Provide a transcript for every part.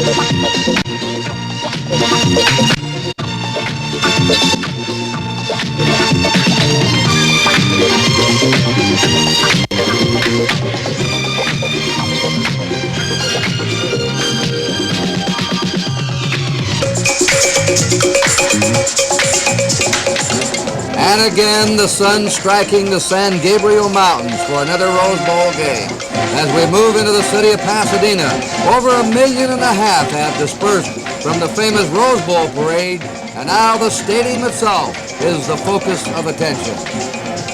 And again, the sun striking the San Gabriel Mountains for another Rose Bowl game. As we move into the city of Pasadena, over 1.5 million have dispersed from the famous Rose Bowl parade, and now the stadium itself is the focus of attention.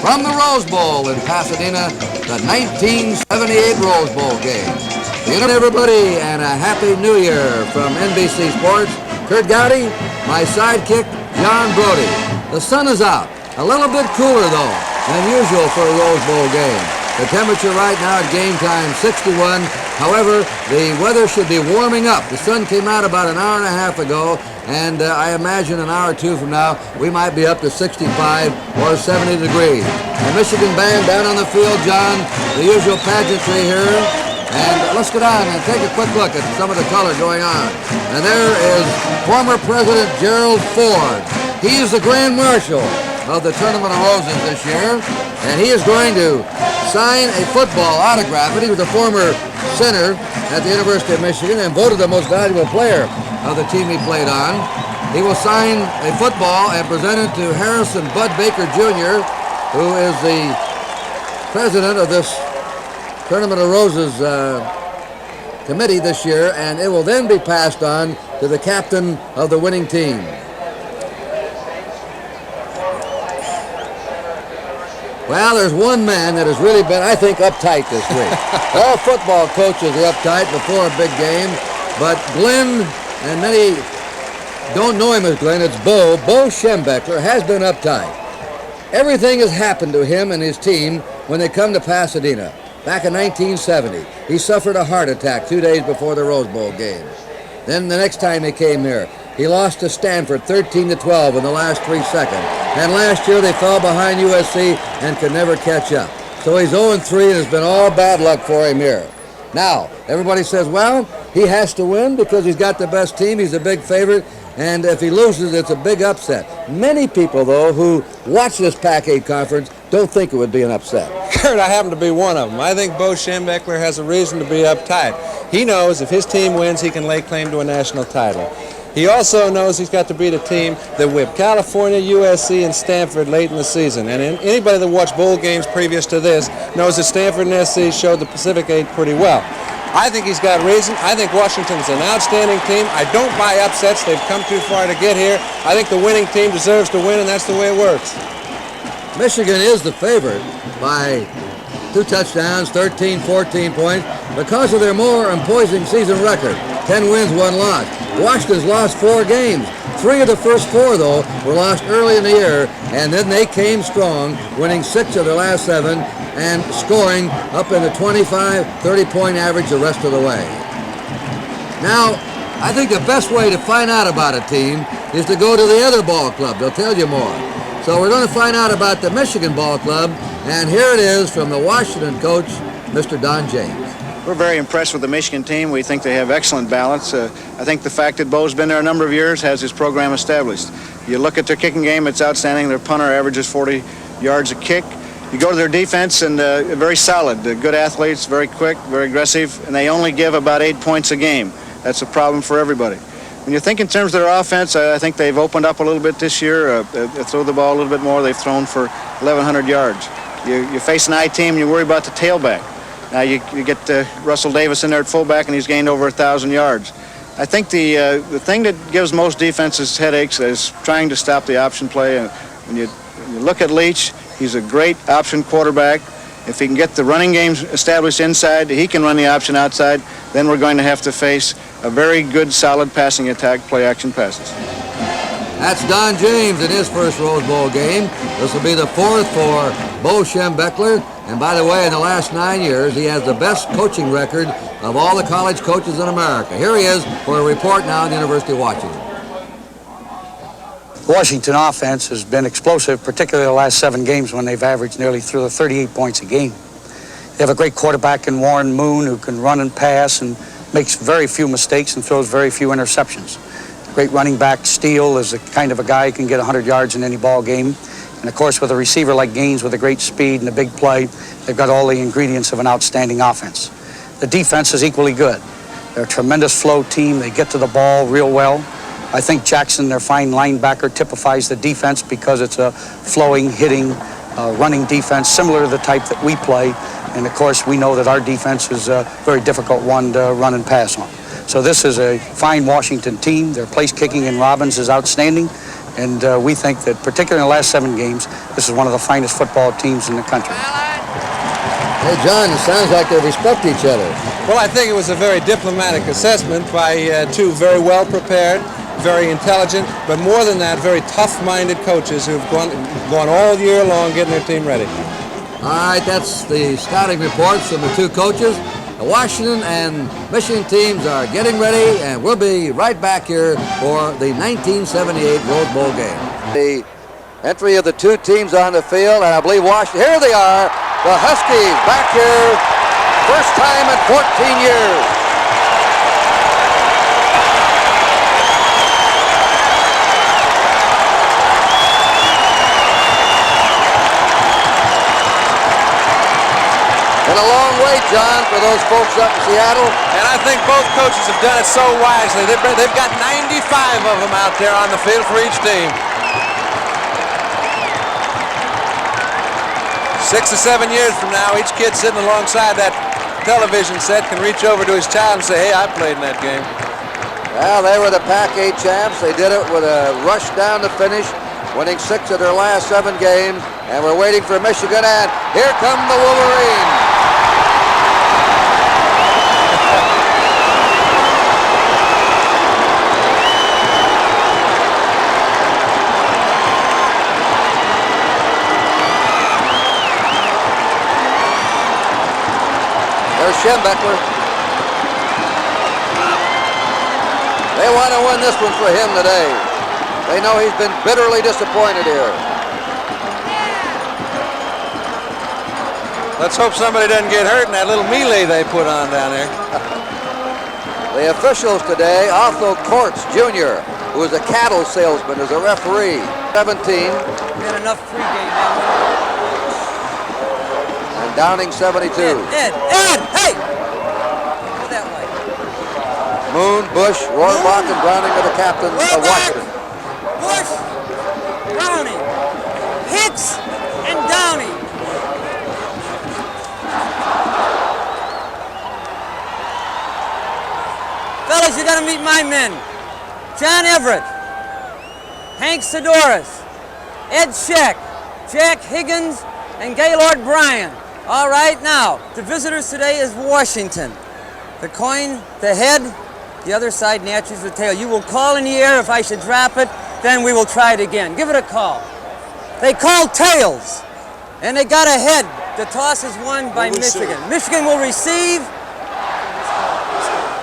From the Rose Bowl in Pasadena, the 1978 Rose Bowl game. Good evening, everybody, and a Happy New Year from NBC Sports. Kurt Gowdy, my sidekick, John Brody. The sun is out. A little bit cooler, though, than usual for a Rose Bowl game. The temperature right now at game time, 61. However, the weather should be warming up. The sun came out about an hour and a half ago, and I imagine an hour or two from now, we might be up to 65 or 70 degrees. The Michigan band down on the field, John, the usual pageantry here. And let's go down and take a quick look at some of the color going on. And there is former President Gerald Ford. He is the Grand Marshal of the Tournament of Roses this year, and he is going to sign a football autograph. And he was a former center at the University of Michigan and voted the most valuable player of the team he played on. He will sign a football and present it to Harrison Bud Baker Jr., who is the president of this Tournament of Roses committee this year, and it will then be passed on to the captain of the winning team. Well, there's one man that has really been, I think, uptight this week. All football coaches are uptight before a big game, but Glenn, and many don't know him as Glenn, it's Bo Schembechler, has been uptight. Everything has happened to him and his team when they come to Pasadena. Back in 1970, he suffered a heart attack 2 days before the Rose Bowl game. Then the next time he came here, he lost to Stanford 13-12 in the last 3 seconds. And last year they fell behind USC and could never catch up. So he's 0-3 and it's been all bad luck for him here. Now, everybody says, well, he has to win because he's got the best team. He's a big favorite. And if he loses, it's a big upset. Many people, though, who watch this Pac-8 conference don't think it would be an upset. Kurt, I happen to be one of them. I think Bo Schembechler has a reason to be uptight. He knows if his team wins, he can lay claim to a national title. He also knows he's got to beat a team that whipped California, USC, and Stanford late in the season. And anybody that watched bowl games previous to this knows that Stanford and SC showed the Pacific 8 pretty well. I think he's got reason. I think Washington's an outstanding team. I don't buy upsets. They've come too far to get here. I think the winning team deserves to win, and that's the way it works. Michigan is the favorite by 2 touchdowns, 13, 14 points, because of their more imposing season record. 10 wins, 1 loss. Washington's lost 4 games. 3 of the first 4, though, were lost early in the year, and then they came strong, winning 6 of their last 7 and scoring up in the 25, 30-point average the rest of the way. Now, I think the best way to find out about a team is to go to the other ball club. They'll tell you more. So we're going to find out about the Michigan Ball Club, and here it is from the Washington coach, Mr. Don James. We're very impressed with the Michigan team. We think they have excellent balance. I think the fact that Bo's been there a number of years has his program established. You look at their kicking game, it's outstanding. Their punter averages 40 yards a kick. You go to their defense, and very solid. Good athletes, very quick, very aggressive, and they only give about 8 points a game. That's a problem for everybody. When you think in terms of their offense, I think they've opened up a little bit this year. They throw the ball a little bit more. They've thrown for 1,100 yards. You face an I team, and you worry about the tailback. Now you get Russell Davis in there at fullback, and he's gained over 1,000 yards. I think the thing that gives most defenses headaches is trying to stop the option play. And when you look at Leach, he's a great option quarterback. If he can get the running game established inside, he can run the option outside. Then we're going to have to face a very good, solid passing attack, play-action passes. That's Don James in his first Rose Bowl game. This will be the 4th for Bo Schembechler. And by the way, in the last 9 years, he has the best coaching record of all the college coaches in America. Here he is for a report now at the University of Washington. Washington offense has been explosive, particularly the last 7 games when they've averaged nearly through 38 points a game. They have a great quarterback in Warren Moon who can run and pass, and makes very few mistakes and throws very few interceptions. Great running back. Steele is the kind of a guy who can get 100 yards in any ball game. And of course, with a receiver like Gaines with a great speed and a big play, they've got all the ingredients of an outstanding offense. The defense is equally good. They're a tremendous flow team. They get to the ball real well. I think Jackson, their fine linebacker, typifies the defense because it's a flowing, hitting, running defense, similar to the type that we play. And of course, we know that our defense is a very difficult one to run and pass on. So this is a fine Washington team. Their place kicking in Robbins is outstanding. And we think that, particularly in the last 7 games, this is one of the finest football teams in the country. Hey, John, it sounds like they respect each other. Well, I think it was a very diplomatic assessment by 2 very well-prepared, very intelligent, but more than that, very tough-minded coaches who've gone all year long getting their team ready. All right, that's the scouting reports from the 2 coaches. The Washington and Michigan teams are getting ready, and we'll be right back here for the 1978 Rose Bowl game. The entry of the 2 teams on the field, and I believe Washington, here they are, the Huskies back here, first time in 14 years. Been a long way, John, for those folks up in Seattle. And I think both coaches have done it so wisely. They've got 95 of them out there on the field for each team. 6 or 7 years from now, each kid sitting alongside that television set can reach over to his child and say, hey, I played in that game. Well, they were the Pac-8 champs. They did it with a rush down to finish, winning 6 of their last 7 games. And we're waiting for Michigan, and here come the Wolverines. There's Schembechler. They want to win this one for him today. They know he's been bitterly disappointed here. Let's hope somebody doesn't get hurt in that little melee they put on down there. The officials today, Otho Courts Jr., who is a cattle salesman, is a referee. 17. We had enough pregame now. And Downing 72. Ed, hey! Go that way. Moon, Bush, Rohrbach, and Browning are the captains of Washington. Bush, Browning, Hicks, and Downing. Fellas, you gotta meet my men. John Everett, Hank Sidoris, Ed Scheck, Jack Higgins, and Gaylord Bryan. All right, now, the visitors today is Washington. The coin, the head, the other side matches the tail. You will call in the air. If I should drop it, then we will try it again. Give it a call. They call tails, and they got a head. The toss is won by Michigan. Michigan will receive.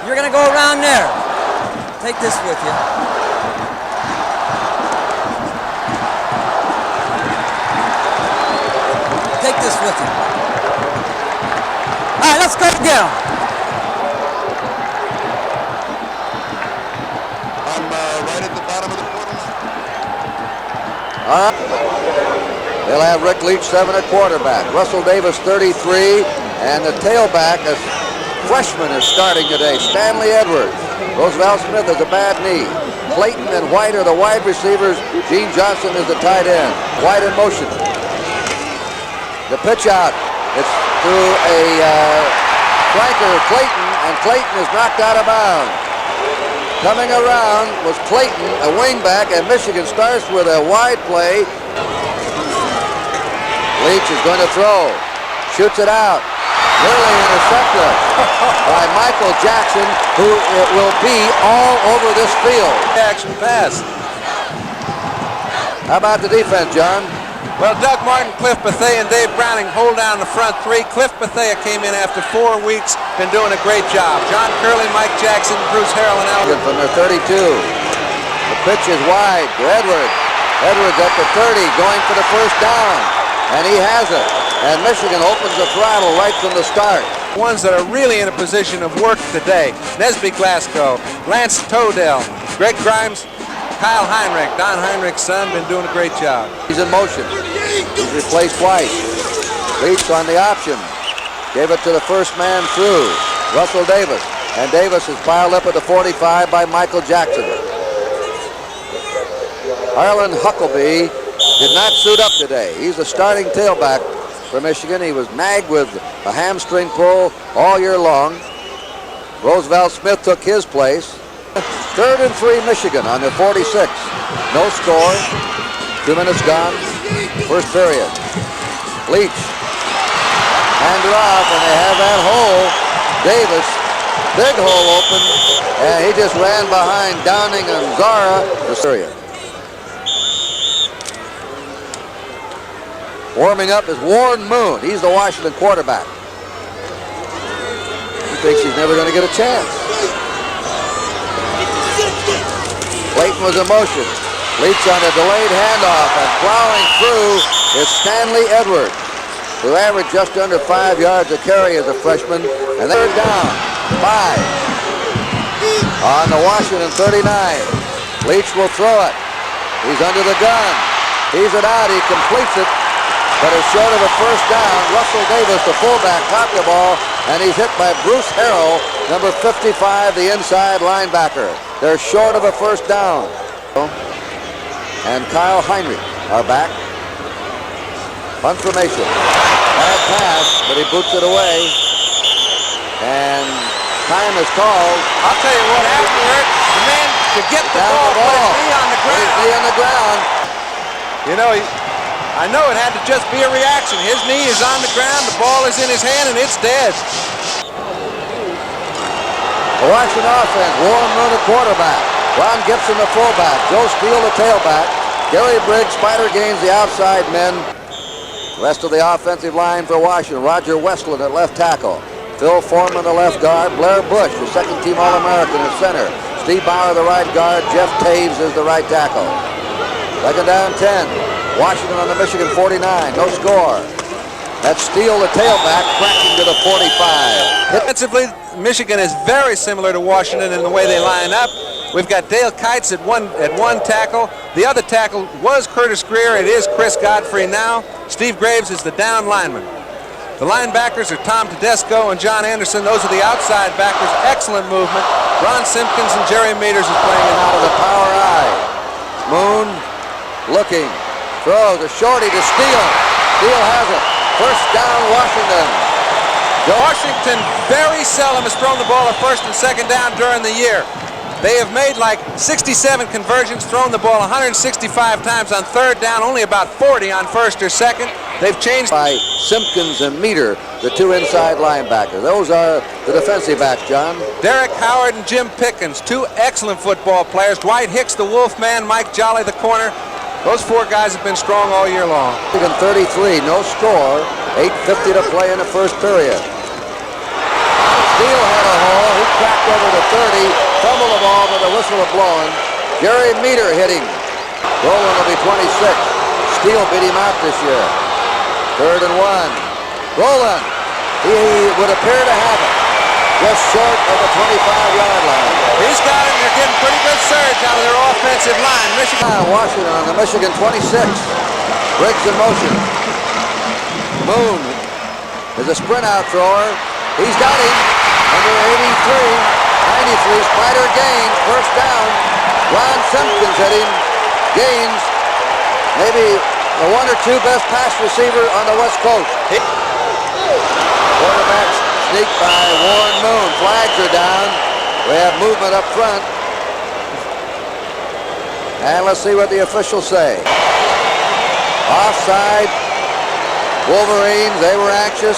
You're going to go around there. Take this with you. Take this with you. All right, let's go get them. I'm right at the bottom of the quarter line. All right. They'll have Rick Leach 7 at quarterback. Russell Davis 33, and the tailback, a freshman, is starting today. Stanley Edwards. Roosevelt Smith has a bad knee. Clayton and White are the wide receivers. Gene Johnson is the tight end. White in motion. The pitch out. It's to a flanker, Clayton, and Clayton is knocked out of bounds. Coming around was Clayton, a wingback, and Michigan starts with a wide play. Leach is going to throw. Shoots it out. Nearly intercepted by Michael Jackson, who it will be all over this field. Action pass. How about the defense, John? Well, Doug Martin, Cliff Bethea, and Dave Browning hold down the front 3. Cliff Bethea came in after 4 weeks, been doing a great job. John Curley, Mike Jackson, Bruce Harrell, and Alvin. From their 32. The pitch is wide to Edwards. Edwards at the 30, going for the first down. And he has it. And Michigan opens the throttle right from the start. Ones that are really in a position of work today. Nesby Glasgow, Lance Todell, Greg Grimes, Kyle Heinrich, Don Heinrich's son, been doing a great job. He's in motion. He's replaced twice. Leach on the option. Gave it to the first man through, Russell Davis. And Davis is piled up at the 45 by Michael Jackson. Harlan Huckabee did not suit up today. He's the starting tailback for Michigan. He was nagged with a hamstring pull all year long. Roosevelt Smith took his place. 3rd and 3 Michigan on their 46. No score. 2 minutes gone. First period. Leach. Hand it off, and they have that hole. Davis, big hole open, and he just ran behind Downing and Zara. The period. Warming up is Warren Moon. He's the Washington quarterback. He thinks he's never going to get a chance. Clayton was in motion. Leach on a delayed handoff, and plowing through is Stanley Edwards, who averaged just under 5 yards a carry as a freshman. And they're down 5 on the Washington 39. Leach will throw it. He's under the gun. He's it out. He completes it, but it's short of a first down. Russell Davis, the fullback, caught the ball, and he's hit by Bruce Harrell, number 55, the inside linebacker. They're short of a first down. And Kyle Heinrich are back. Punt formation. Bad pass, but he boots it away. And time is called. I'll tell you what happened. The man to get the ball, put his knee on the ground. Put his knee on the ground. You know, I know it had to just be a reaction. His knee is on the ground, the ball is in his hand, and it's dead. The Washington offense, Warren Moon the quarterback, Ron Gibson the fullback, Joe Steele the tailback, Gary Briggs, Spider Gaines the outside men. The rest of the offensive line for Washington, Roger Westland at left tackle, Phil Foreman the left guard, Blair Bush, the second-team All-American at center, Steve Bauer the right guard, Jeff Taves is the right tackle. Second down 10. Washington on the Michigan 49, no score. That's Steele, the tailback, cracking to the 45. Defensively, Michigan is very similar to Washington in the way they line up. We've got Dale Kites at one tackle. The other tackle was Curtis Greer. It is Chris Godfrey now. Steve Graves is the down lineman. The linebackers are Tom Tedesco and John Anderson. Those are the outside backers. Excellent movement. Ron Simpkins and Jerry Meters is playing it out of the power eye. Moon looking. Throws a shorty to Steele. Steele has it. First down, Washington. Washington very seldom has thrown the ball at first and second down during the year. They have made like 67 conversions, thrown the ball 165 times on third down, only about 40 on first or second. They've changed by Simpkins and Meter, the two inside linebackers. Those are the defensive backs, John. Derek Howard and Jim Pickens, two excellent football players. Dwight Hicks, the Wolfman, Mike Jolly, the corner. Those four guys have been strong all year long. 33, no score. 8:50 to play in the first period. Steele had a hole. He cracked over the 30. Fumbled the ball, but the whistle was blowing. Jerry Meter hitting. Rowland will be 26. Steele beat him out this year. 3rd and 1. Rowland. He would appear to have it. Just short of the 25-yard line. He's got it. They're getting pretty good surge out of their offensive line. Michigan. Washington on the Michigan 26. Briggs in motion. Moon is a sprint out thrower. He's got him. Number 83. 93. Spider Gaines. First down. Ron Simpkins hit him. Gaines, maybe the one or two best pass receiver on the West Coast. Quarterbacks sneaked by Warren Moon. Flags are down. We have movement up front. And let's see what the officials say. Offside. Wolverines, they were anxious.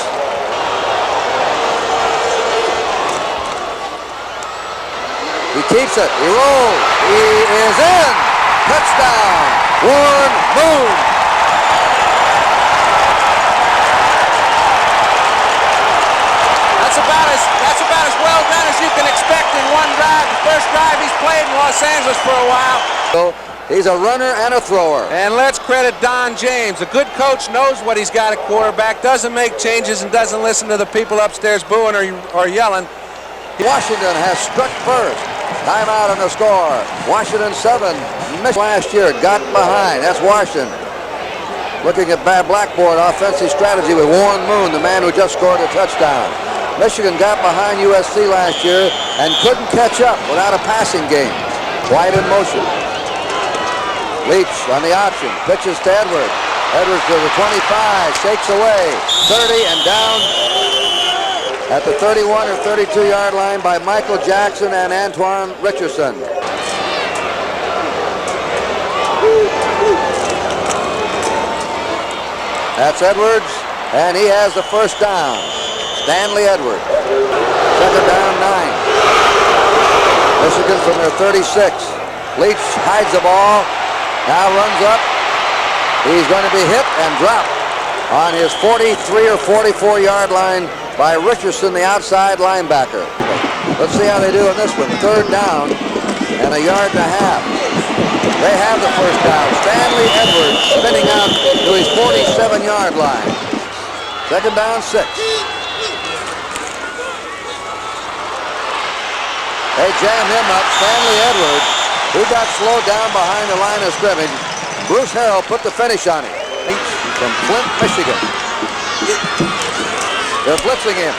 He keeps it. He rolls. He is in. Touchdown. Warren Moon. That's about as well done as you can expect in one drive. The first drive he's played in Los Angeles for a while. He's a runner and a thrower. And let's credit Don James. A good coach knows what he's got at quarterback, doesn't make changes, and doesn't listen to the people upstairs booing or yelling. Washington has struck first. Timeout on the score. Washington 7. Missed last year. Got behind. That's Washington. Looking at Bad Blackboard offensive strategy with Warren Moon, the man who just scored a touchdown. Michigan got behind USC last year and couldn't catch up without a passing game. White in motion. Leach on the option. Pitches to Edwards. Edwards to the 25. Shakes away. 30 and down at the 31 or 32-yard line by Michael Jackson and Antoine Richardson. That's Edwards, and he has the first down. Stanley Edwards. Second down, 9. Michigan from their 36. Leach hides the ball, now runs up. He's going to be hit and dropped on his 43 or 44-yard line by Richardson, the outside linebacker. Let's see how they do in this one. Third down and a yard and a half. They have the first down. Stanley Edwards spinning out to his 47-yard line. Second down, 6. They jam him up. Stanley Edwards, who got slowed down behind the line of scrimmage. Bruce Harrell put the finish on him. From Flint, Michigan. They're blitzing him.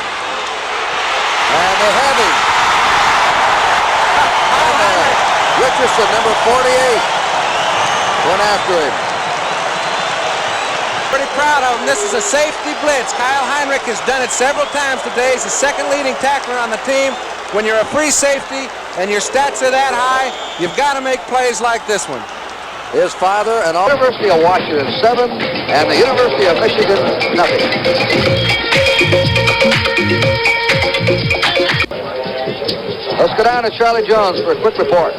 And they have him. Richardson, number 48, went after him. Pretty proud of him. This is a safety blitz. Kyle Heinrich has done it several times today. He's the second leading tackler on the team. When you're a free safety and your stats are that high, you've got to make plays like this one. His father and all. University of Washington 7 and the University of Michigan nothing. Let's go down to Charlie Jones for a quick report.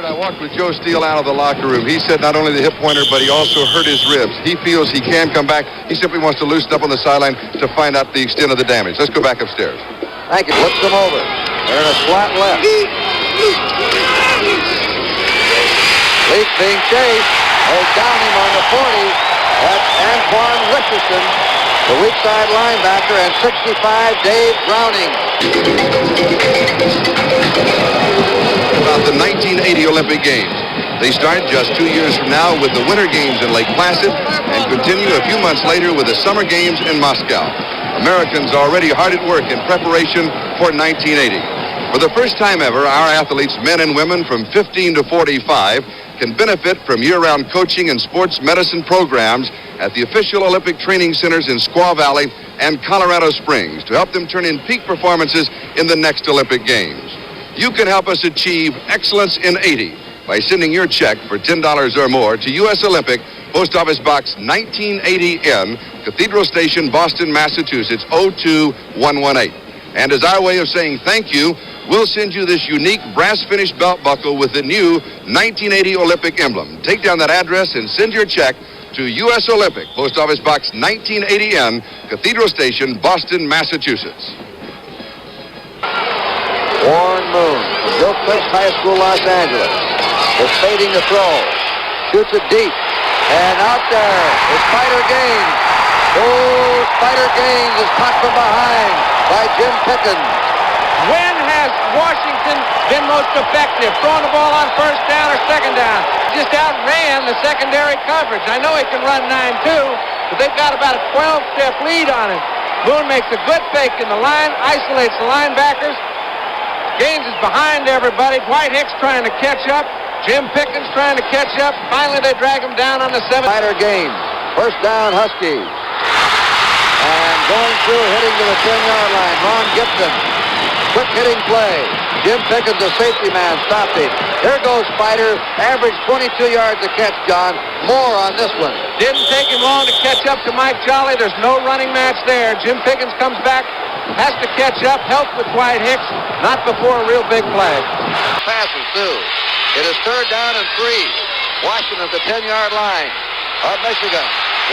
I walked with Joe Steele out of the locker room. He said not only the hip pointer, but he also hurt his ribs. He feels he can come back. He simply wants to loosen up on the sideline to find out the extent of the damage. Let's go back upstairs. Thank you. Flips them over. They're in a slot left. Leach being chased. They down him on the 40. That's Antoine Richardson, the weak side linebacker, and 65, Dave Browning. About the 1980 Olympic Games. They start just 2 years from now with the Winter Games in Lake Placid and continue a few months later with the Summer Games in Moscow. Americans are already hard at work in preparation for 1980. For the first time ever, our athletes, men and women from 15 to 45, can benefit from year-round coaching and sports medicine programs at the official Olympic training centers in Squaw Valley and Colorado Springs to help them turn in peak performances in the next Olympic Games. You can help us achieve excellence in 80 by sending your check for $10 or more to U.S. Olympic, Post Office Box 1980N, Cathedral Station, Boston, Massachusetts, 02118. And as our way of saying thank you, we'll send you this unique brass-finished belt buckle with the new 1980 Olympic emblem. Take down that address and send your check to U.S. Olympic, Post Office Box 1980N, Cathedral Station, Boston, Massachusetts. Warren Moon from Gilchrist High School, Los Angeles, is fading the throw. Shoots it deep. And out there is Spider Gaines. Oh, Spider Gaines is caught from behind by Jim Pickens. When has Washington been most effective? Throwing the ball on first down or second down? Just outran the secondary coverage. I know he can run 9-2, but they've got about a 12-step lead on him. Moon makes a good fake in the line, isolates the linebackers. Gaines is behind everybody. Dwight Hicks trying to catch up. Jim Pickens trying to catch up. Finally, they drag him down on the 7. Spider Gaines. First down, Huskies. And going through, hitting to the 10-yard line, Ron Gibson. Quick hitting play. Jim Pickens, the safety man, stopped him. Here goes Spider. Average 22 yards a catch, John. More on this one. Didn't take him long to catch up to Mike Jolly. There's no running match there. Jim Pickens comes back, has to catch up, help with Dwight Hicks. Not before a real big play. Passes, too. It is third down and 3. Washington at the 10-yard line of Michigan.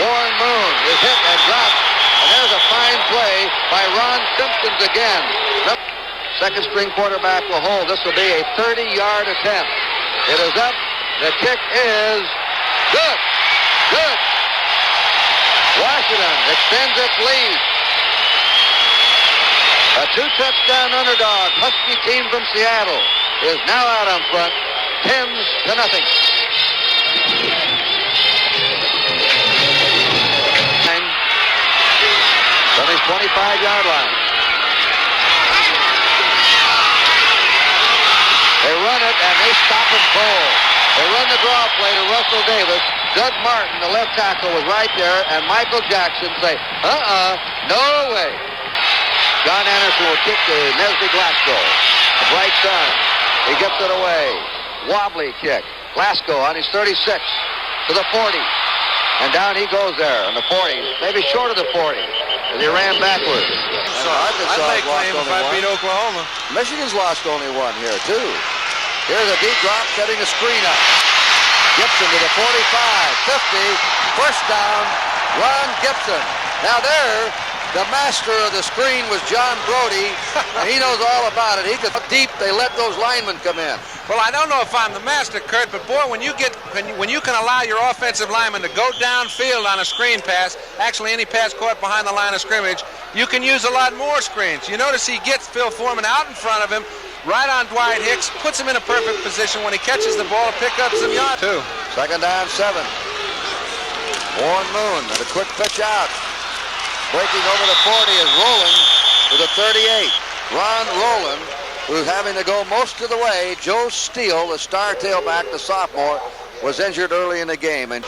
Warren Moon is hit and dropped. And there's a fine play by Ron Simpkins again. Second string quarterback will hold. This will be a 30-yard attempt. It is up The kick is good. Good. Washington extends its lead. A 2-touchdown underdog Husky team from Seattle is now out on front, 10-0. From his 25-yard line. They run it and they stop and pull. They run the draw play to Russell Davis. Doug Martin, the left tackle, was right there, and Michael Jackson say, no way. John Anderson will kick to Nesby Glasgow. The bright sun. He gets it away. Wobbly kick. Glasgow on his 36 to the 40. And down he goes there on the 40. Maybe short of the 40 as he ran backwards. I'd lay claim if I beat Oklahoma. Michigan's lost only one here, too. Here's a deep drop setting the screen up. Gibson to the 45, 50. First down, Ron Gibson. Now there, the master of the screen was John Brody, and he knows all about it. He could deep. They let those linemen come in. Well, I don't know if I'm the master, Kurt, but boy, when you can allow your offensive lineman to go downfield on a screen pass, actually any pass caught behind the line of scrimmage, you can use a lot more screens. You notice he gets Phil Foreman out in front of him, right on Dwight Hicks, puts him in a perfect position. When he catches the ball, pick up some yards. Second down, 7. Warren Moon and a quick pitch out. Breaking over the 40 is Rowland to the 38. Ron Rowland, who's having to go most of the way. Joe Steele, the star tailback, the sophomore, was injured early in the game. And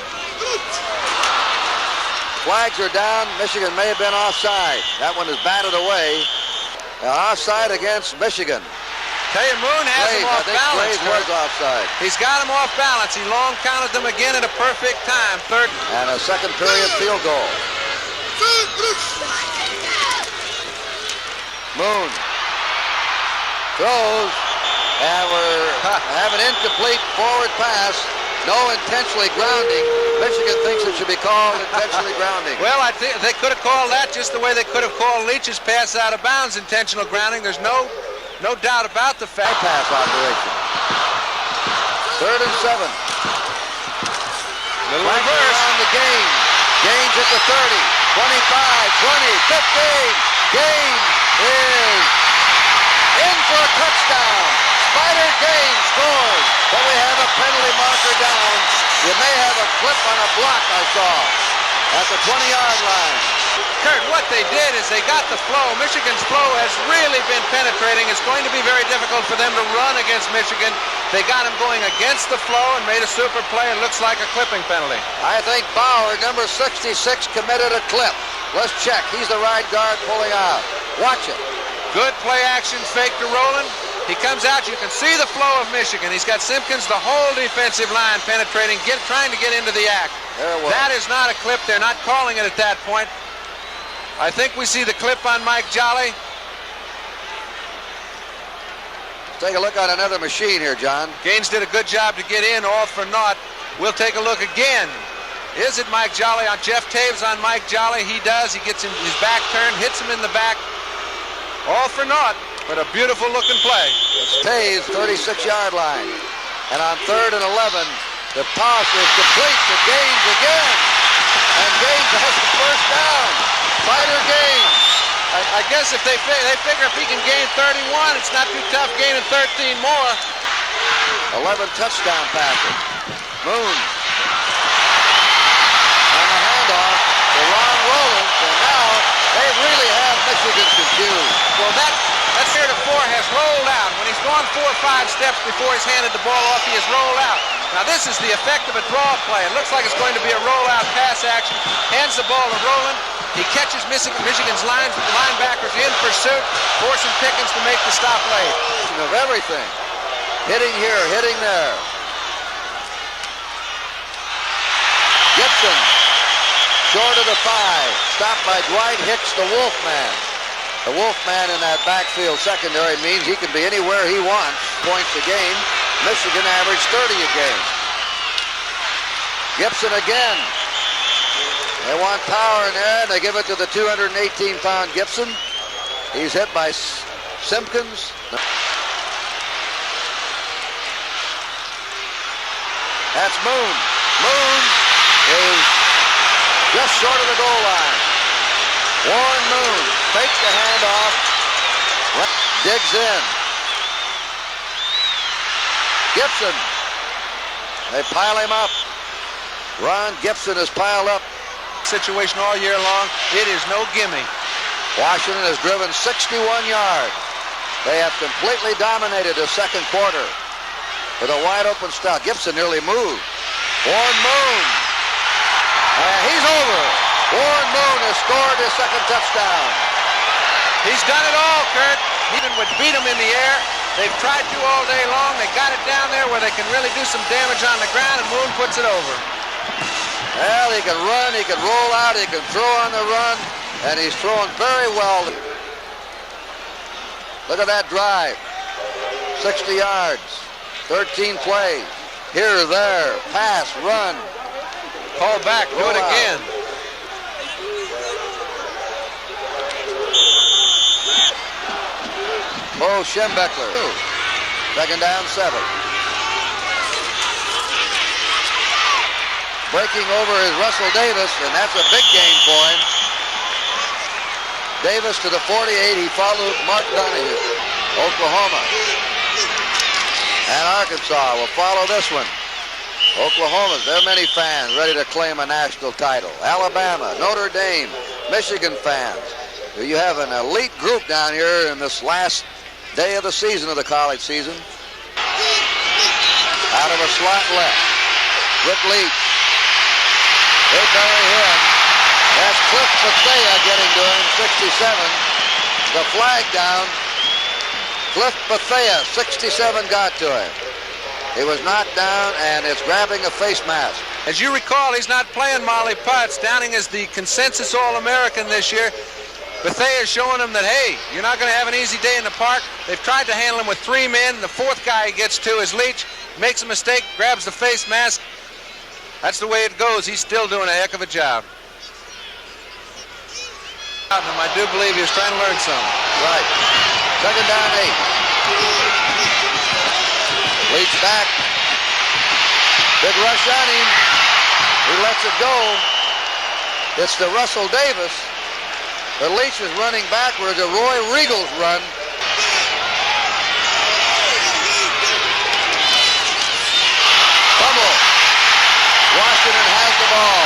flags are down. Michigan may have been offside. That one is batted away. Offside against Michigan. Tell you, Moon has him off balance. Was offside. He's got him off balance. He long counted them again at a perfect time. Third. And a second period field goal. Moon throws, and we're having incomplete forward pass. No intentionally grounding. Michigan thinks it should be called intentionally grounding. Well, I think they could have called that just the way they could have called Leach's pass out of bounds intentional grounding. There's no doubt about the fact. Pass operation. 3rd and 7. Little reverse on the game. Gaines at the 30, 25, 20, 15. Gaines is in for a touchdown. Spider Gaines scores, but we have a penalty marker down. You may have a clip on a block I saw at the 20-yard line. Kurt, what they did is they got the flow. Michigan's flow has really been penetrating. It's going to be very difficult for them to run against Michigan. They got him going against the flow and made a super play. It looks like a clipping penalty. I think Bauer, number 66, committed a clip. Let's check. He's the right guard pulling out. Watch it. Good play action fake to Rowland. He comes out. You can see the flow of Michigan. He's got Simpkins, the whole defensive line penetrating, trying to get into the act. That is not a clip. They're not calling it at that point. I think we see the clip on Mike Jolly. Take a look on another machine here, John. Gaines did a good job to get in, all for naught. We'll take a look again. Is it Mike Jolly on Jeff Taves on Mike Jolly? He does. He gets him his back turned, hits him in the back. All for naught, but a beautiful looking play. It's Taves, 36-yard line. And on 3rd and 11, the toss is complete to Gaines again. And Gaines has the first down. Spider Gaines. I guess if they figure if he can gain 31, it's not too tough gaining 13 more. 11 touchdown passes. Moon. And the handoff to Ron Rowland. And now they really have Michigan confused. Well, that heretofore has rolled out. When he's gone 4 or 5 steps before he's handed the ball off, he has rolled out. Now this is the effect of a draw play. It looks like it's going to be a rollout pass action. Hands the ball to Rowland. He catches Michigan's linebackers in pursuit, forcing Pickens to make the stop late. Of everything. Hitting here, hitting there. Gibson, short of the 5. Stopped by Dwight Hicks, the Wolfman. The Wolfman in that backfield secondary means he can be anywhere he wants. Points a game. Michigan averaged 30 a game. Gibson again. They want power in there, and they give it to the 218-pound Gibson. He's hit by Simpkins. That's Moon. Moon is just short of the goal line. Warren Moon fakes the handoff. Digs in. Gibson. They pile him up. Ron Gibson is piled up. Situation all year long. It is no gimme. Washington has driven 61 yards. They have completely dominated the second quarter with a wide open stop. Gibson nearly moved. Warren Moon. And he's over. Warren Moon has scored his second touchdown. He's done it all, Kurt. Even would beat him in the air. They've tried to all day long. They got it down there where they can really do some damage on the ground, and Moon puts it over. Well, he can run, he can roll out, he can throw on the run, and he's throwing very well. Look at that drive. 60 yards, 13 plays. Here, there, pass, run. Call back, do it again. Bo Schembechler. Second down, 7. Breaking over is Russell Davis, and that's a big gain for him. Davis to the 48. He followed Mark Donahue. Oklahoma. And Arkansas will follow this one. Oklahoma's, there are many fans ready to claim a national title. Alabama, Notre Dame, Michigan fans. You have an elite group down here in this last day of the season, of the college season. Out of a slot left. Rick Leach. They bury him. That's Cliff Bethea getting to him, 67. The flag down. Cliff Bethea, 67, got to him. He was knocked down, and it's grabbing a face mask. As you recall, he's not playing Molly Potts. Downing is the consensus All-American this year. Bethea is showing him that, hey, you're not going to have an easy day in the park. They've tried to handle him with 3 men. The 4th guy he gets to is Leach. Makes a mistake, grabs the face mask. That's the way it goes. He's still doing a heck of a job. I do believe he was trying to learn something. Right. Second down, 8. Leach back. Big rush on him. He lets it go. It's to Russell Davis. But Leach is running backwards. A Roy Regal's run. Fumble. Washington has the ball.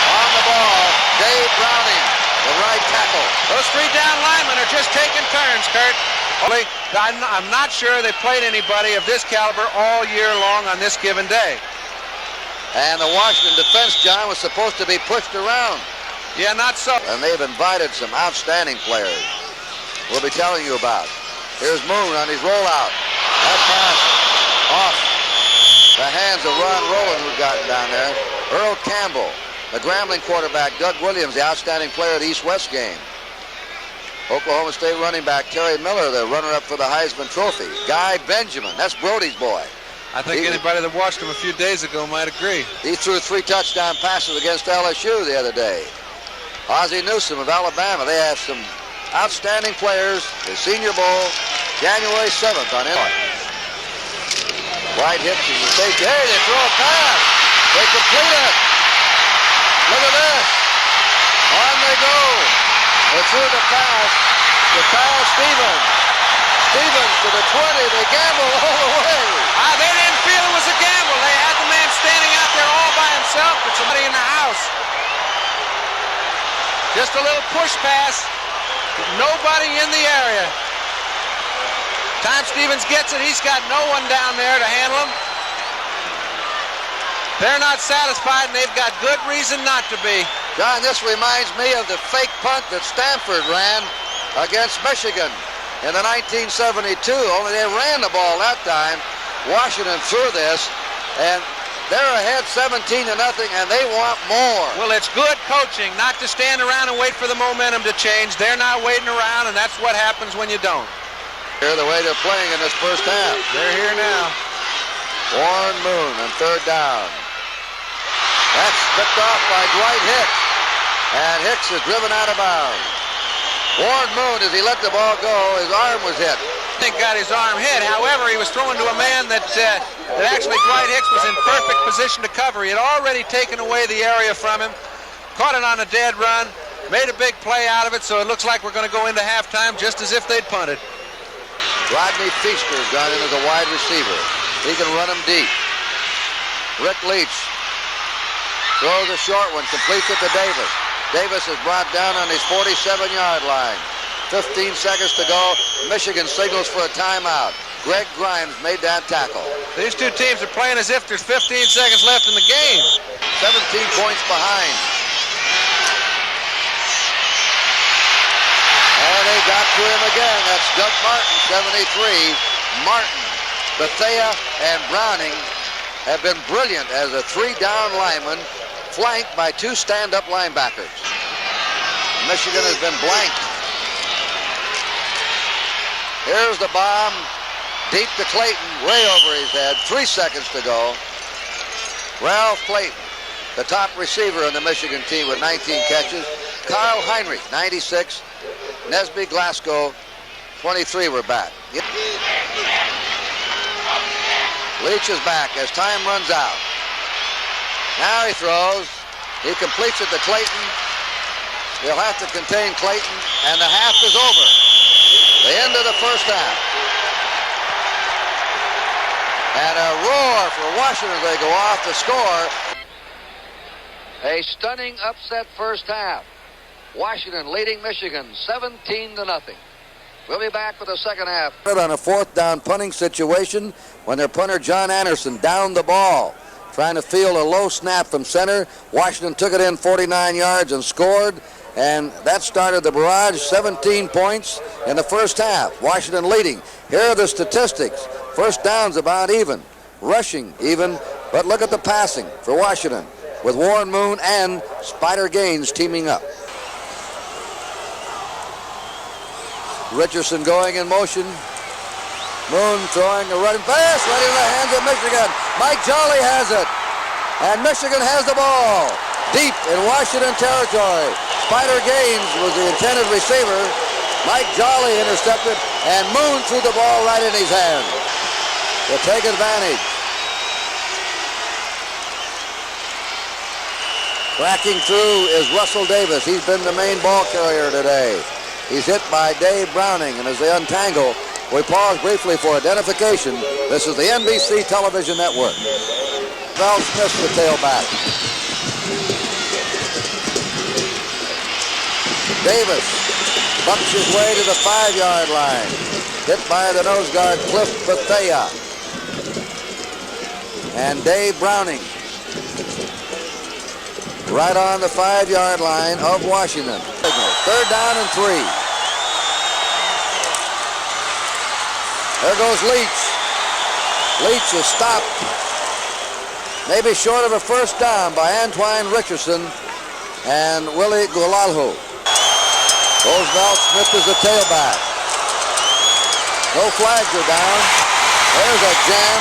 On the ball, Dave Browning, the right tackle. Those 3 down linemen are just taking turns, Kurt. I'm not sure they played anybody of this caliber all year long on this given day. And the Washington defense, John, was supposed to be pushed around. Yeah, not so. And they've invited some outstanding players we'll be telling you about. Here's Moon on his rollout. That pass off the hands of Ron Rowland, who's gotten down there. Earl Campbell, the Grambling quarterback. Doug Williams, the outstanding player of the East-West game. Oklahoma State running back Terry Miller, the runner-up for the Heisman Trophy. Guy Benjamin, that's Brody's boy. I think anybody that watched him a few days ago might agree. He threw 3 touchdown passes against LSU the other day. Ozzie Newsome of Alabama. They have some outstanding players. The Senior Bowl, January 7th on it. White hits and the safety. Hey, they throw a pass. They complete it. Look at this. On they go. They threw the pass to Kyle Stevens. Stevens to the 20. They gamble all the way. They didn't feel it was a gamble. They had the man standing out there all by himself with somebody in the house. Just a little push pass. Nobody in the area. Time Stevens gets it. He's got no one down there to handle him. They're not satisfied, and they've got good reason not to be. John, this reminds me of the fake punt that Stanford ran against Michigan in the 1972. Only they ran the ball that time. Washington threw this, and they're ahead 17-0, and they want more. Well, it's good coaching not to stand around and wait for the momentum to change. They're not waiting around, and that's what happens when you don't. Here the way they're playing in this first half. They're here now. Warren Moon on 3rd down. That's picked off by Dwight Hicks, and Hicks is driven out of bounds. Warren Moon, as he let the ball go, his arm was hit. think, got his arm hit. However, he was throwing to a man that actually Dwight Hicks was in perfect position to cover. He had already taken away the area from him, caught it on a dead run, made a big play out of it, so it looks like we're going to go into halftime just as if they'd punted. Rodney Feaster's gone in as a wide receiver. He can run him deep. Rick Leach throws a short one, completes it to Davis. Davis is brought down on his 47-yard line. 15 seconds to go. Michigan signals for a timeout. Greg Grimes made that tackle. These two teams are playing as if there's 15 seconds left in the game. 17 points behind. And they got to him again. That's Doug Martin, 73. Martin, Bethea, and Browning have been brilliant as a three-down lineman, flanked by two stand-up linebackers. Michigan has been blanked. Here's the bomb, deep to Clayton, way over his head. 3 seconds to go. Ralph Clayton, the top receiver in the Michigan team with 19 catches. Carl Heinrich, 96. Nesby Glasgow, 23 were back. Leach is back as time runs out. Now he throws. He completes it to Clayton. He'll have to contain Clayton, and the half is over. The end of the first half. And a roar for Washington as they go off to score. A stunning upset first half. Washington leading Michigan 17-0. We'll be back with the second half. On a fourth down punting situation when their punter John Anderson downed the ball, trying to field a low snap from center. Washington took it in 49 yards and scored. And that started the barrage, 17 points in the first half. Washington leading. Here are the statistics. First downs about even. Rushing even. But look at the passing for Washington with Warren Moon and Spider Gaines teaming up. Richardson going in motion. Moon throwing a running pass right into the hands of Michigan. Mike Jolly has it. And Michigan has the ball. Deep in Washington territory. Spider Gaines was the intended receiver. Mike Jolly intercepted, and Moon threw the ball right in his hand to take advantage. Cracking through is Russell Davis. He's been the main ball carrier today. He's hit by Dave Browning, and as they untangle, we pause briefly for identification. This is the NBC Television Network. Val Smith, the tailback. Davis bucks his way to the 5-yard line. Hit by the nose guard, Cliff Bethea. And Dave Browning. Right on the 5-yard line of Washington. Third down and 3. There goes Leach. Leach is stopped. Maybe short of a first down by Antoine Richardson and Willie Gulalhu. Roosevelt Smith is the tailback. No flags are down. There's a jam.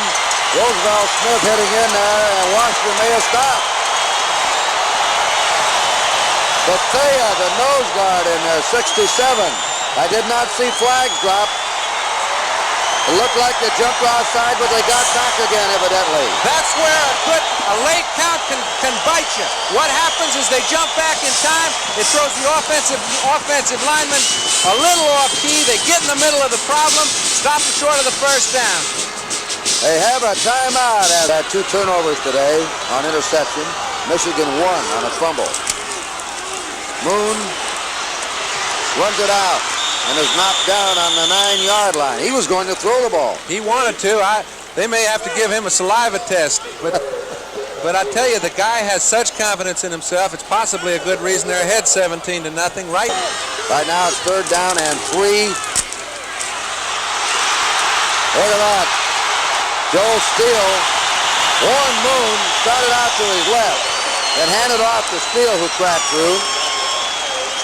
Roosevelt Smith heading in there, and Washington may have stopped. Bethea, the nose guard in there, 67. I did not see flags drop. It looked like they jumped outside, but they got back again, evidently. That's where a late count can bite you. What happens is they jump back in time. It throws the offensive lineman a little off key. They get in the middle of the problem, stop them short of the first down. They have a timeout. Had 2 turnovers today on interception. Michigan 1 on a fumble. Moon runs it out and is knocked down on the 9-yard line. He was going to throw the ball. He wanted to. They may have to give him a saliva test. But I tell you, the guy has such confidence in himself. It's possibly a good reason they're ahead 17-0, right? Right now it's third down and 3. Look at that. Joe Steele. Warren Moon started out to his left and handed off to Steele, who cracked through.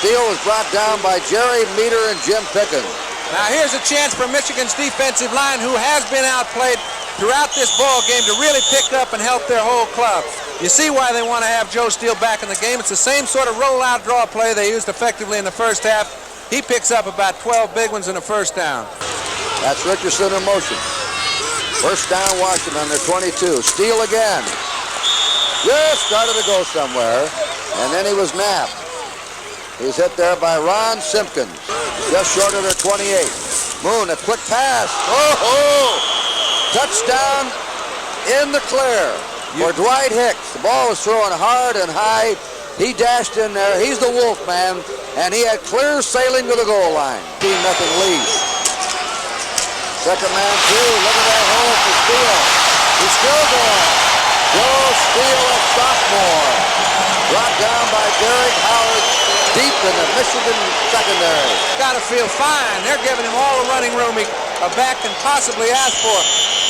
Steele was brought down by Jerry Meter and Jim Pickens. Now here's a chance for Michigan's defensive line, who has been outplayed throughout this ball game, to really pick up and help their whole club. You see why they want to have Joe Steele back in the game. It's the same sort of roll-out draw play they used effectively in the first half. He picks up about 12 big ones in the first down. That's Richardson in motion. First down, Washington on their 22. Steele again. Just started to go somewhere, and then he was napped. He's hit there by Ron Simpkins, just short of their 28. Moon, a quick pass. Oh! Touchdown in the clear for Dwight Hicks. The ball was thrown hard and high. He dashed in there. He's the wolf man, and he had clear sailing to the goal line. 2-0 lead. Second man through. Look at that hole for Steele. He's still going. Joe Steele, a sophomore. Brought down by Derek Howard deep in the Michigan secondary. Got to feel fine. They're giving him all the running room a back can possibly ask for.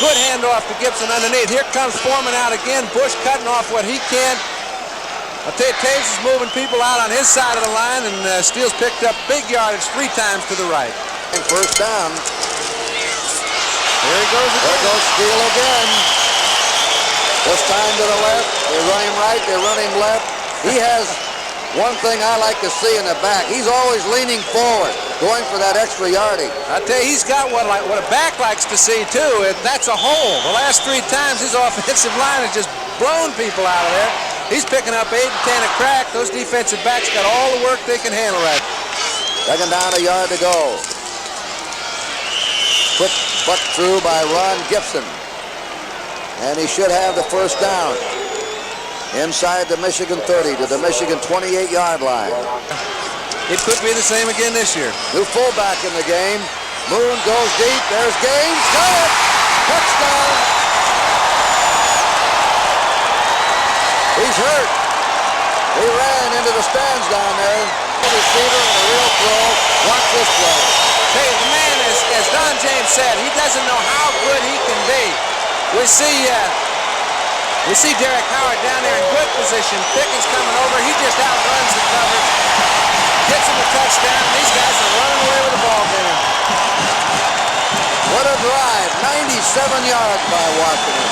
Good handoff to Gibson underneath. Here comes Foreman out again. Bush cutting off what he can. I'll tell you, Taves is moving people out on his side of the line, and Steele's picked up big yardage 3 times to the right. And first down. There he goes again. There goes Steele again. This time to the left. They run him right. They run him left. He has one thing I like to see in the back. He's always leaning forward, going for that extra yardage. I tell you, he's got what a back likes to see, too, and that's a hole. The last 3 times, his offensive line has just blown people out of there. He's picking up 8 and 10 a crack. Those defensive backs got all the work they can handle right. Second down, a yard to go. Quick butt through by Ron Gibson. And he should have the first down. Inside the Michigan 30 to the Michigan 28-yard line. It could be the same again this year. New fullback in the game. Moon goes deep. There's Gaines. Got it! Touchdown! He's hurt. He ran into the stands down there. Receiver and a real throw. Watch this play. Hey, the man, as Don James said, he doesn't know how good he can be. We see Derek Howard down there in good position. Pickens coming over. He just outruns the coverage. Gets him a touchdown. These guys are running away with the ball game. What a drive. 97 yards by Washington.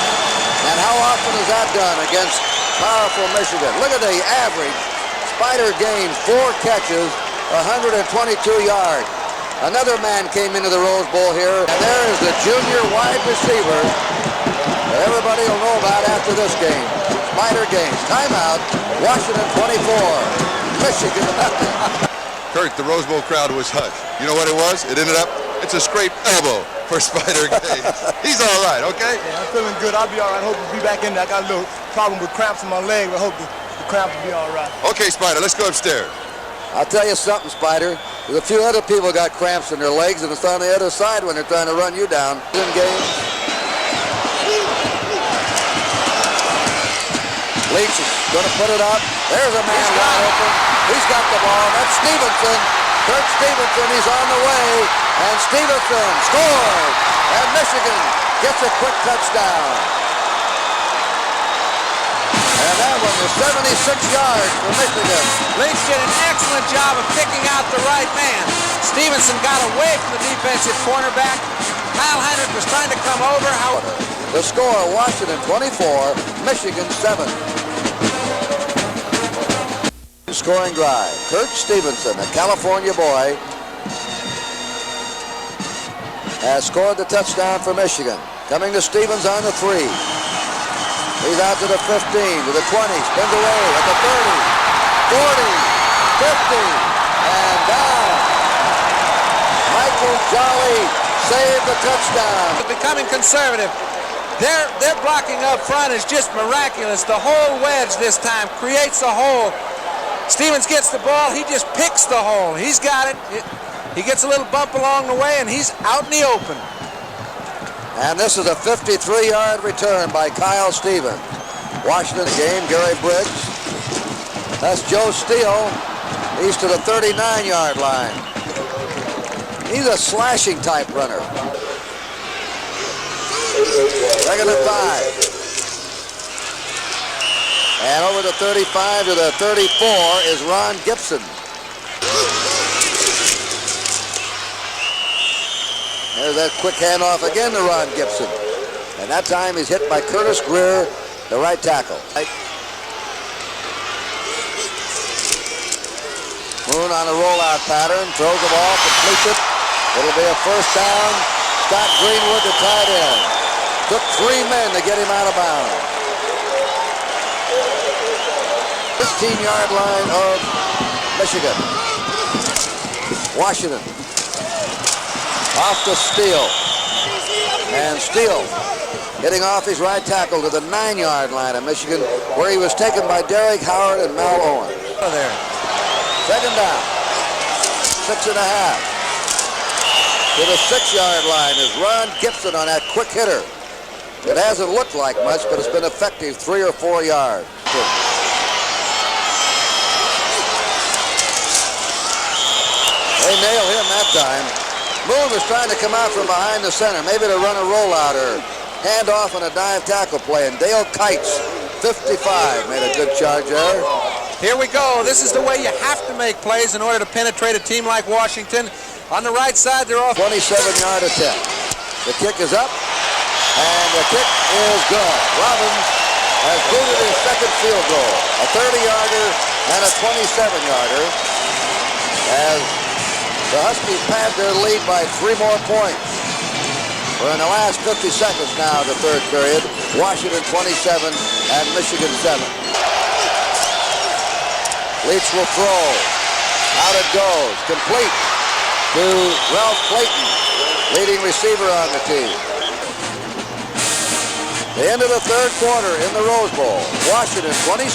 And how often is that done against powerful Michigan? Look at the average. Spider gained 4 catches, 122 yards. Another man came into the Rose Bowl here, and there is the junior wide receiver that everybody will know about after this game. Spider gains. Timeout. Washington 24. Michigan nothing. Kurt, the Rose Bowl crowd was hushed. You know what it was? It ended up, it's a scraped elbow for Spider Gaines. He's all right, okay? Yeah, I'm feeling good. I'll be all right. Hope to be back in there. I got a little problem with cramps in my leg, but I hope the cramps will be all right. Okay, Spider, let's go upstairs. I'll tell you something, Spider. There's a few other people got cramps in their legs, and it's on the other side when they're trying to run you down. In game. Leach is going to put it up. There's a man wide open. He's got the ball. That's Stevenson. Kurt Stevenson, he's on the way. And Stevenson scores. And Michigan gets a quick touchdown. And that one is 76 yards for Michigan. Leach did an excellent job of picking out the right man. Stevenson got away from the defensive cornerback. Kyle Heinrich was trying to come over. The score, Washington 24, Michigan 7. Scoring drive. Kurt Stevenson, a California boy, has scored the touchdown for Michigan. Coming to Stevens on the 3. He's out to the 15, to the 20, spins away at the 30, 40, 50, and down. Michael Jolly saved the touchdown. Becoming conservative. Their blocking up front is just miraculous. The whole wedge this time creates a hole. Stevens gets the ball. He just picks the hole. He's got it. He gets a little bump along the way, and he's out in the open. And this is a 53-yard return by Kyle Stevens. Washington game, Gary Briggs. That's Joe Steele. He's to the 39-yard line. He's a slashing type runner. Second and 5. And over the 35 to the 34 is Ron Gibson. There's that quick handoff again to Ron Gibson. And that time he's hit by Curtis Greer, the right tackle. Moon on a rollout pattern, throws the ball, completes it. It'll be a first down. Scott Greenwood, the tight end. Took 3 men to get him out of bounds. 15-yard line of Michigan. Washington. Off to Steele. And Steele hitting off his right tackle to the 9-yard line of Michigan, where he was taken by Derek Howard and Mel Owens. There. Second down. 6.5. To the 6-yard line is Ron Gibson on that quick hitter. It hasn't looked like much, but it's been effective 3 or 4 yards. They nail him that time. Moon was trying to come out from behind the center, maybe to run a rollout or hand off on a dive tackle play, and Dale Kites, 55, made a good charge there. Here we go. This is the way you have to make plays in order to penetrate a team like Washington. On the right side, they're off. 27-yard attempt. The kick is up, and the kick is good. Robbins has booted his second field goal, a 30-yarder and a 27-yarder, as the Huskies pad their lead by 3 more points. We're in the last 50 seconds now of the third period. Washington 27 and Michigan 7. Leach will throw. Out it goes. Complete to Ralph Clayton, leading receiver on the team. The end of the third quarter in the Rose Bowl. Washington 27,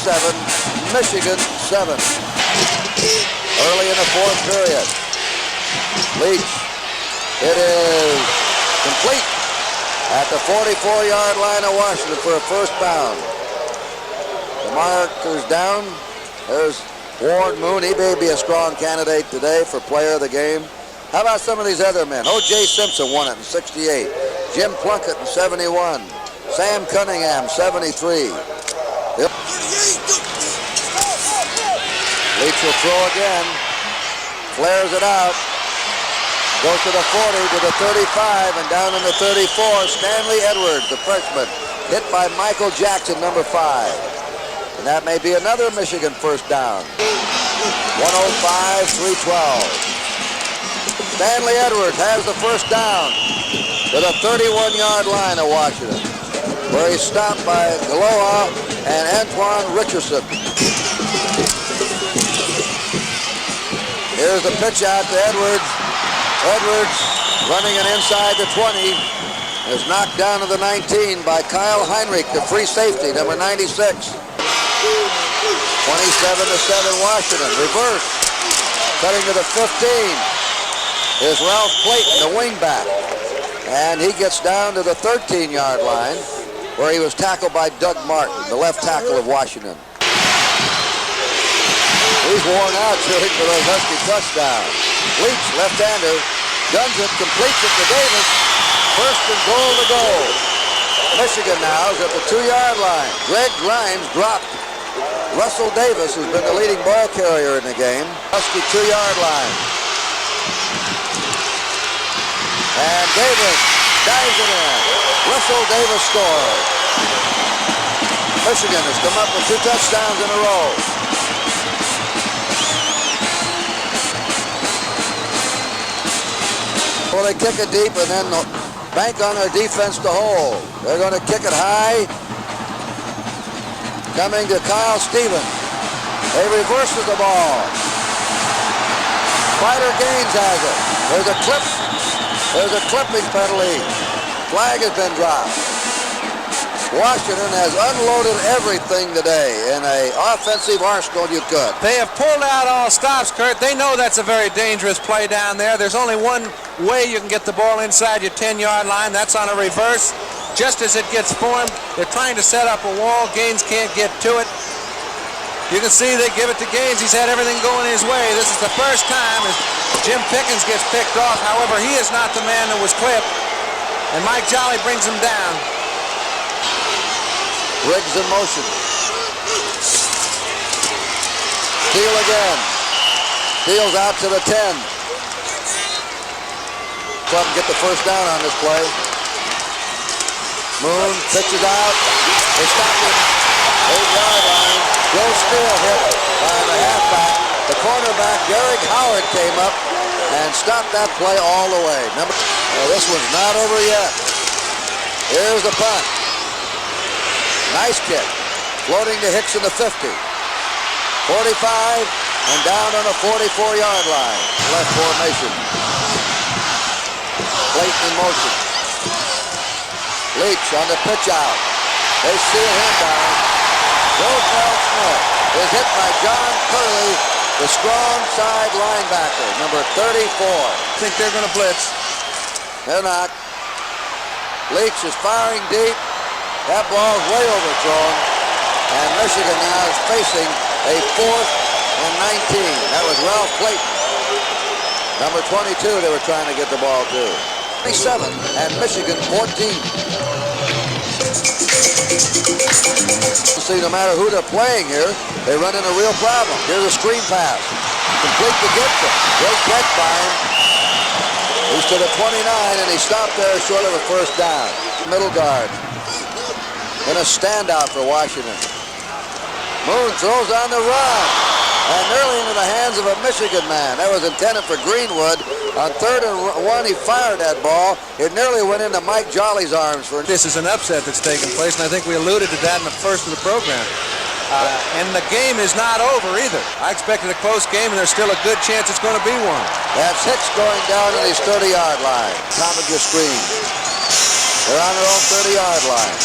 Michigan 7. Early in the fourth period. Leach. It is complete at the 44-yard line of Washington for a first down. The marker's down. There's Warren Moon. He may be a strong candidate today for player of the game. How about some of these other men? O.J. Simpson won it in 68. Jim Plunkett in 71. Sam Cunningham, 73. Leach will throw again. Flares it out. Goes to the 40, to the 35, and down in the 34, Stanley Edwards, the freshman, hit by Michael Jackson, number 5. And that may be another Michigan first down. 105-312. Stanley Edwards has the first down to the 31-yard line of Washington, where he's stopped by Galoa and Antoine Richardson. Here's the pitch out to Edwards. Edwards running it inside the 20 is knocked down to the 19 by Kyle Heinrich, the free safety, number 96. 27-7 Washington. Reverse. Cutting to the 15 is Ralph Clayton, the wingback. And he gets down to the 13-yard line, where he was tackled by Doug Martin, the left tackle of Washington. He's worn out cheering for those Husky touchdowns. Leach, left-hander, guns it, completes it to Davis. First and goal to go. Michigan now is at the 2-yard line. Greg Grimes dropped. Russell Davis, who's been the leading ball carrier in the game. Husky 2-yard line. And Davis dives it in. Russell Davis scores. Michigan has come up with 2 touchdowns in a row. Well, they kick it deep and then bank on their defense to hold. They're going to kick it high. Coming to Kyle Stevens. He reverses the ball. Spider Gaines has it. There's a clip. There's a clipping penalty. Flag has been dropped. Washington has unloaded everything today in an offensive arsenal you could. They have pulled out all stops, Kurt. They know that's a very dangerous play down there. There's only one way you can get the ball inside your 10-yard line. That's on a reverse. Just as it gets formed, they're trying to set up a wall. Gaines can't get to it. You can see they give it to Gaines. He's had everything going his way. This is the first time as Jim Pickens gets picked off. However, he is not the man that was clipped. And Mike Jolly brings him down. Briggs in motion. Steele again. Steele's out to the 10. Club get the first down on this play. Moon pitches out. They stop him. 8-yard line. Joe Steele hit by the halfback. The cornerback, Derek Howard, came up and stopped that play all the way. Number Well, this one's not over yet. Here's the punt. Nice kick. Floating to Hicks in the 50. 45 and down on the 44-yard line. Left formation. Clayton in motion. Leach on the pitch out. They seal him down. Roswell Smith is hit by John Curley, the strong side linebacker, number 34. I think they're going to blitz. They're not. Leach is firing deep. That ball's way overthrown. And Michigan now is facing a 4th and 19. That was Ralph Clayton. Number 22 they were trying to get the ball to. 27 and Michigan 14. See, no matter who they're playing here, they run into a real problem. Here's a screen pass. Complete to Gibson. Great catch by him. He's to the 29, and he stopped there short of a first down. Middle guard. And a standout for Washington. Moon throws on the run. And nearly into the hands of a Michigan man. That was intended for Greenwood. On 3rd and 1, he fired that ball. It nearly went into Mike Jolly's arms. This is an upset that's taken place, and I think we alluded to that in the first of the program. And the game is not over either. I expected a close game, and there's still a good chance it's going to be one. That's Hicks going down to his 30-yard line. Top of your screen. They're on their own 30-yard line.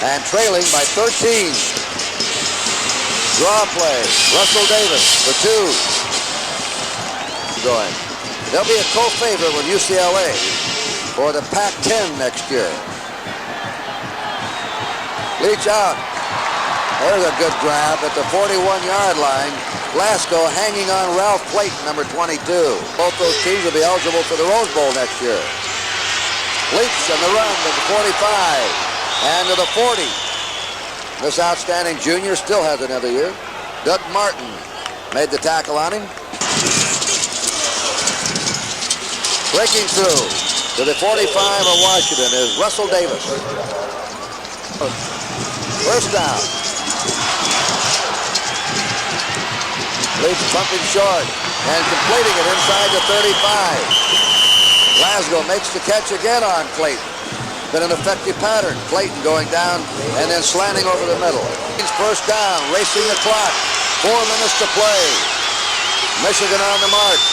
And trailing by 13. Draw play. Russell Davis for 2. Going. They'll be a co-favorite with UCLA for the Pac-10 next year. Leach out. There's a good grab at the 41-yard line. Glasgow hanging on Ralph Clayton, number 22. Both those teams will be eligible for the Rose Bowl next year. Leach on the run to the 45 and to the 40. This outstanding junior still has another year. Doug Martin made the tackle on him. Breaking through to the 45 of Washington is Russell Davis. First down. Leach pumping short and completing it inside the 35. Glasgow makes the catch again on Clayton. Been an effective pattern. Clayton going down and then slanting over the middle. First down, racing the clock. 4 minutes to play. Michigan on the march.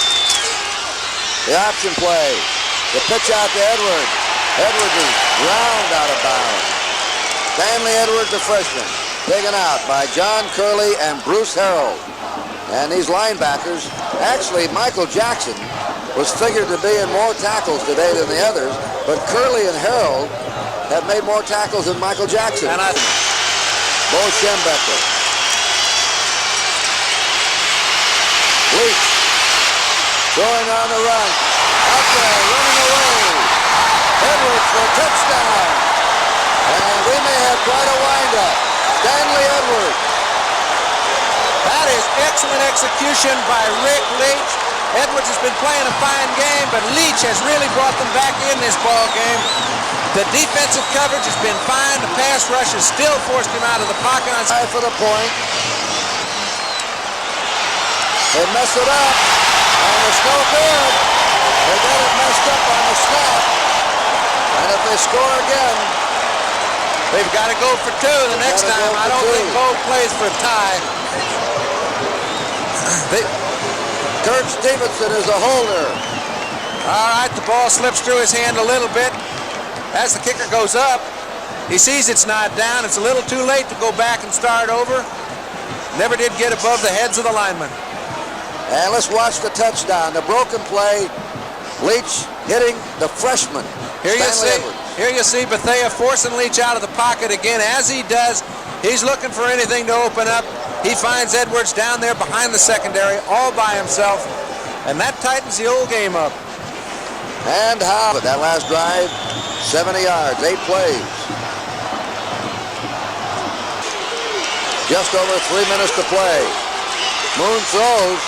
The option play. The pitch out to Edwards. Edwards is ground out of bounds. Stanley Edwards, the freshman, taken out by John Curley and Bruce Harrell. And these linebackers, actually Michael Jackson was figured to be in more tackles today than the others, but Curley and Harrell have made more tackles than Michael Jackson. And Bo Schembechler. Leach throwing on the run. Out there, running away. Edwards for a touchdown. And we may have quite a windup. Stanley Edwards. That is excellent execution by Rick Leach. Edwards has been playing a fine game, but Leach has really brought them back in this ball game. The defensive coverage has been fine. The pass rush has still forced him out of the pocket. High for the point. They mess it up, and it's no good. They got it messed up on the snap. And if they score again, they've got to go for 2 the next time. I don't think Bo plays for a tie. Kurt Stevenson is a holder. All right, the ball slips through his hand a little bit. As the kicker goes up, he sees it's not down. It's a little too late to go back and start over. Never did get above the heads of the linemen. And let's watch the touchdown. The broken play, Leach hitting the freshman. Here you see Bethea forcing Leach out of the pocket again. As he does, he's looking for anything to open up. He finds Edwards down there behind the secondary all by himself, and that tightens the old game up. And how? That last drive, 70 yards, 8 plays. Just over 3 minutes to play. Moon throws,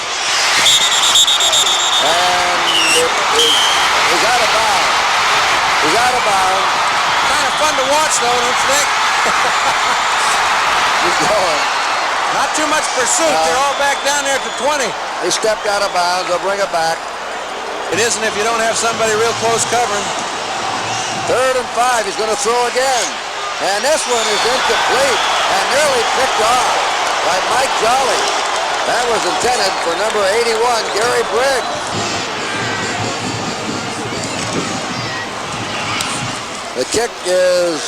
and he's out of bounds. He's out of bounds. Kind of fun to watch, though, don't you think? He's going. Not too much pursuit. They're all back down there at the 20. He stepped out of bounds. They'll bring it back. It isn't if you don't have somebody real close covering. 3rd and 5. He's going to throw again. And this one is incomplete and nearly picked off by Mike Jolly. That was intended for number 81, Gary Briggs. The kick is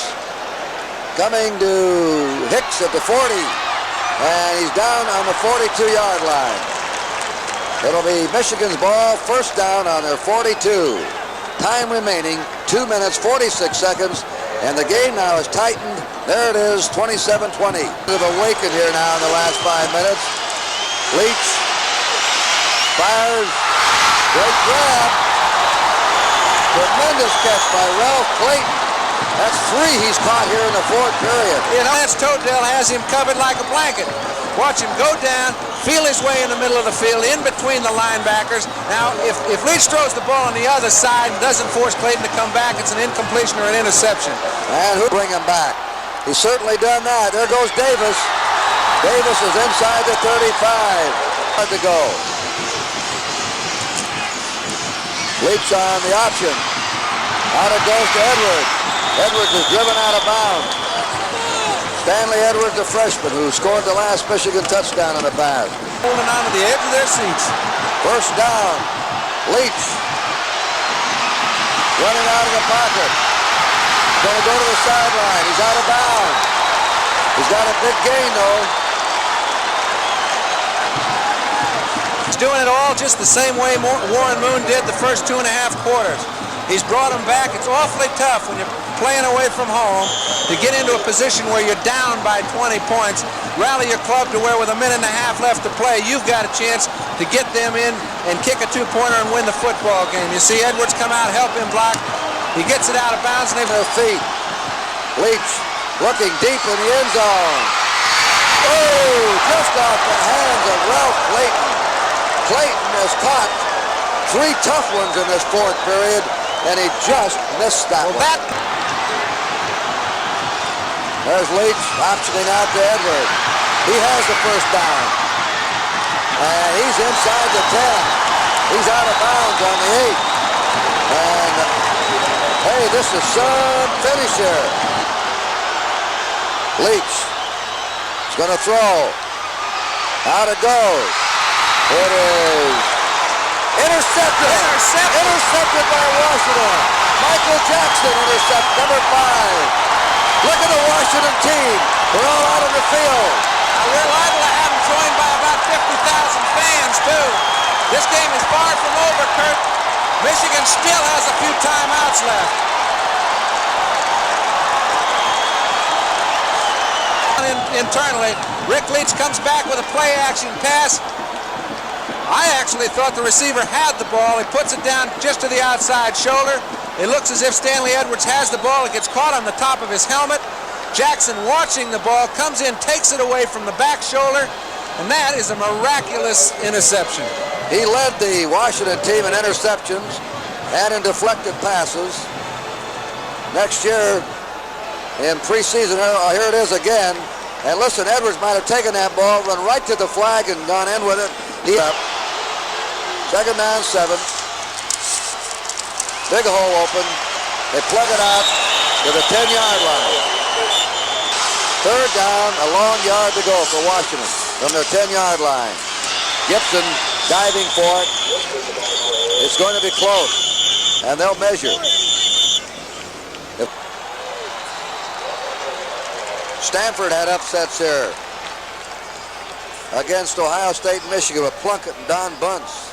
coming to Hicks at the 40. And he's down on the 42-yard line. It'll be Michigan's ball, first down on their 42. Time remaining, 2 minutes, 46 seconds, and the game now is tightened. There it is, 27-20. They've awakened here now in the last 5 minutes. Leach fires, great grab. Tremendous catch by Ralph Clayton. That's 3 he's caught here in the 4th period. You know, Lance Toadell has him covered like a blanket. Watch him go down, feel his way in the middle of the field, in between the linebackers. Now, if Leach throws the ball on the other side and doesn't force Clayton to come back, it's an incompletion or an interception. And who'll bring him back? He's certainly done that. There goes Davis. Davis is inside the 35. Hard to go. Leach on the option. Out it goes to Edwards. Edwards is driven out of bounds. Stanley Edwards, the freshman, who scored the last Michigan touchdown on the pass. Holding on to the edge of their seats. First down. Leach. Running out of the pocket. Going to go to the sideline. He's out of bounds. He's got a big gain, though. He's doing it all just the same way Warren Moon did the first 2.5 quarters. He's brought them back. It's awfully tough when you're playing away from home to get into a position where you're down by 20 points, rally your club to where with 1.5 minutes left to play, you've got a chance to get them in and kick a 2-pointer and win the football game. You see Edwards come out, help him block. He gets it out of bounds and their feet. Leach looking deep in the end zone. Oh, just off the hands of Ralph Clayton. Clayton has caught 3 tough ones in this 4th period, and he just missed that one. There's Leach optioning out to Edwards. He has the first down. And he's inside the 10. He's out of bounds on the 8. And, hey, this is some finish here. Leach is going to throw. Out it goes. It is intercepted. Intercepted by Washington. Michael Jackson intercept number 5. Look at the Washington team. They're all out on the field. Now, we're liable to have them joined by about 50,000 fans, too. This game is far from over, Kurt. Michigan still has a few timeouts left. Internally, Rick Leach comes back with a play-action pass. I actually thought the receiver had the ball. He puts it down just to the outside shoulder. It looks as if Stanley Edwards has the ball. It gets caught on the top of his helmet. Jackson, watching the ball, comes in, takes it away from the back shoulder, and that is a miraculous interception. He led the Washington team in interceptions and in deflected passes. Next year, in preseason, here it is again. And listen, Edwards might have taken that ball, run right to the flag and gone in with it. He up. 2nd down, 7. Big hole open. They plug it out to the 10-yard line. 3rd down, a long yard to go for Washington from their 10-yard line. Gibson diving for it. It's going to be close, and they'll measure. Stanford had upsets here against Ohio State and Michigan with Plunkett and Don Bunce.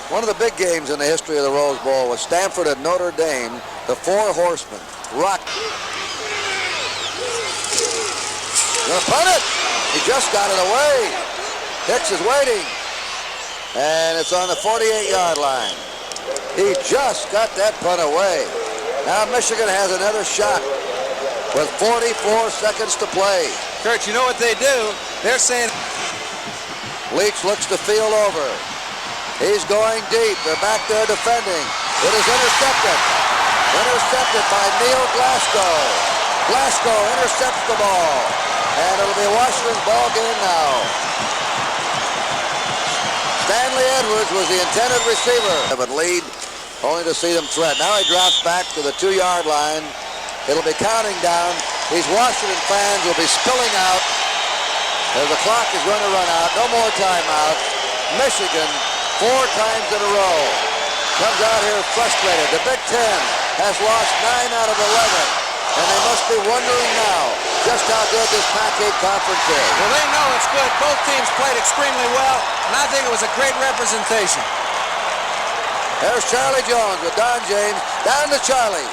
One of the big games in the history of the Rose Bowl was Stanford at Notre Dame, the 4 horsemen. Rock. Gonna punt it. He just got it away. Hicks is waiting. And it's on the 48-yard line. He just got that punt away. Now Michigan has another shot with 44 seconds to play. Kurt, you know what they do? They're saying... Leach looks the field over. He's going deep. They're back there defending. It is intercepted. Intercepted by Neil Glasgow. Glasgow intercepts the ball. And it'll be Washington's ball game now. Stanley Edwards was the intended receiver. Have a lead, only to see them threat. Now he drops back to the 2-yard line. It'll be counting down. These Washington fans will be spilling out as the clock is going to run out. No more timeouts. Michigan 4 times in a row comes out here frustrated. The Big Ten has lost 9 out of 11, and they must be wondering now just how good this Pac-8 conference is. Well, they know it's good. Both teams played extremely well, and I think it was a great representation. There's Charlie Jones with Don James. Down to Charlie.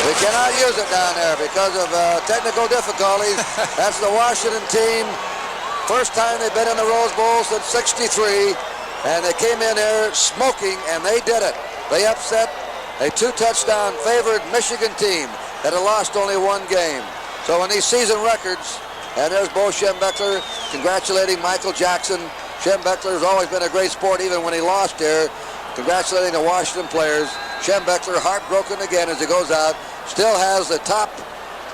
We cannot use it down there because of technical difficulties. That's the Washington team. First time they've been in the Rose Bowl since '63, and they came in here smoking, and they did it. They upset a 2-touchdown favored Michigan team that had lost only 1 game. So in these season records, and there's Bo Schembechler congratulating Michael Jackson. Schembechler has always been a great sport, even when he lost here. Congratulating the Washington players. Schembechler, heartbroken again as he goes out, still has the top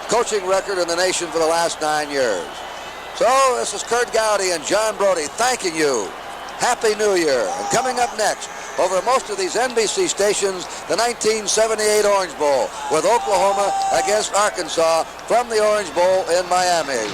coaching record in the nation for the last 9 years. So this is Kurt Gowdy and John Brody thanking you. Happy New Year. And coming up next, over most of these NBC stations, the 1978 Orange Bowl with Oklahoma against Arkansas from the Orange Bowl in Miami.